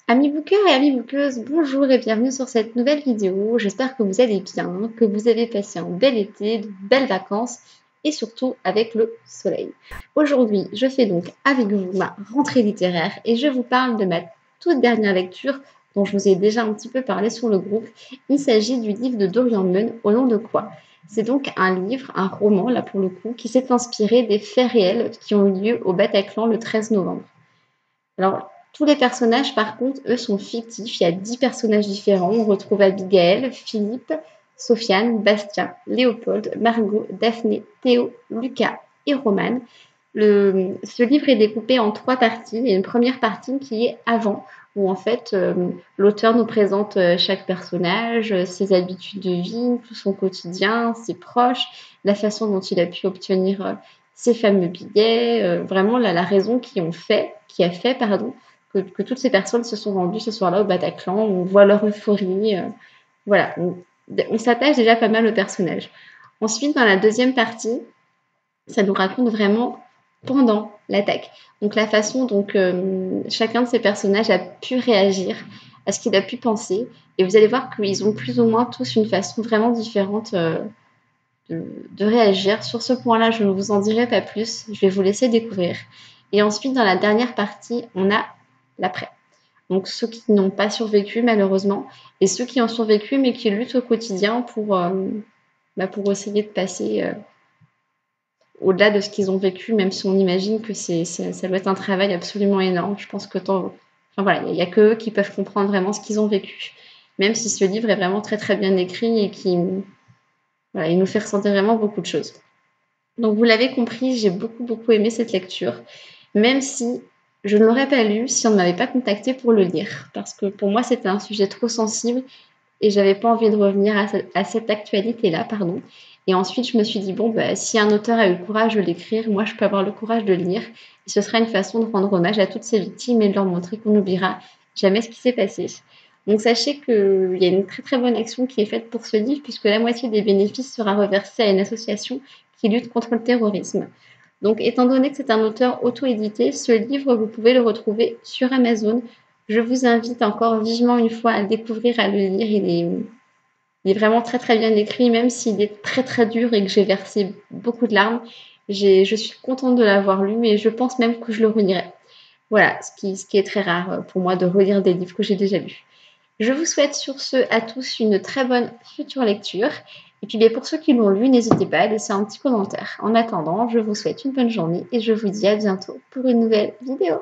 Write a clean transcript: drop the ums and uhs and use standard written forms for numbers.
Amis bookers et amis bookeuses, bonjour et bienvenue sur cette nouvelle vidéo. J'espère que vous allez bien, que vous avez passé un bel été, de belles vacances et surtout avec le soleil. Aujourd'hui, je fais donc avec vous ma rentrée littéraire et je vous parle de ma toute dernière lecture dont je vous ai déjà un petit peu parlé sur le groupe. Il s'agit du livre de Dorian Munn, Au nom de quoi? C'est donc un livre, un roman là pour le coup, qui s'est inspiré des faits réels qui ont eu lieu au Bataclan le 13 novembre. Alors, tous les personnages, par contre, eux, sont fictifs. Il y a 10 personnages différents. On retrouve Abigail, Philippe, Sofiane, Bastien, Léopold, Margot, Daphné, Théo, Lucas et Romane. Ce livre est découpé en 3 parties. Il y a une première partie qui est avant, où en fait l'auteur nous présente chaque personnage, ses habitudes de vie, tout son quotidien, ses proches, la façon dont il a pu obtenir ces fameux billets, vraiment la raison qui a fait que toutes ces personnes se sont rendues ce soir-là au Bataclan. On voit leur euphorie, voilà, on s'attache déjà pas mal au personnage. Ensuite, dans la deuxième partie, ça nous raconte vraiment pendant l'attaque. Donc la façon dont chacun de ces personnages a pu réagir, à ce qu'il a pu penser. Et vous allez voir qu'ils ont plus ou moins tous une façon vraiment différente de réagir. Sur ce point-là, je ne vous en dirai pas plus. Je vais vous laisser découvrir. Et ensuite, dans la dernière partie, on a l'après. Donc ceux qui n'ont pas survécu malheureusement et ceux qui ont survécu mais qui luttent au quotidien pour essayer de passer au-delà de ce qu'ils ont vécu, même si on imagine que ça doit être un travail absolument énorme. Je pense que enfin, voilà, il n'y a que eux qui peuvent comprendre vraiment ce qu'ils ont vécu. Même si ce livre est vraiment très très bien écrit et qui voilà, il nous fait ressentir vraiment beaucoup de choses. Donc vous l'avez compris, j'ai beaucoup aimé cette lecture, même si je ne l'aurais pas lu si on ne m'avait pas contacté pour le lire, parce que pour moi c'était un sujet trop sensible et j'avais pas envie de revenir à cette actualité-là, pardon. Et ensuite je me suis dit, bon, bah, si un auteur a eu le courage de l'écrire, moi je peux avoir le courage de le lire, et ce sera une façon de rendre hommage à toutes ces victimes et de leur montrer qu'on n'oubliera jamais ce qui s'est passé. Donc sachez qu'il y a une très très bonne action qui est faite pour ce livre, puisque la moitié des bénéfices sera reversée à une association qui lutte contre le terrorisme. Donc, étant donné que c'est un auteur auto-édité, ce livre, vous pouvez le retrouver sur Amazon. Je vous invite encore vivement une fois à le découvrir, à le lire. Il est vraiment très très bien écrit, même s'il est très très dur et que j'ai versé beaucoup de larmes. Je suis contente de l'avoir lu et je pense même que je le relirai. Voilà, ce qui est très rare pour moi de relire des livres que j'ai déjà lus. Je vous souhaite sur ce à tous une très bonne future lecture. Et puis bien, pour ceux qui l'ont lu, n'hésitez pas à laisser un petit commentaire. En attendant, je vous souhaite une bonne journée et je vous dis à bientôt pour une nouvelle vidéo.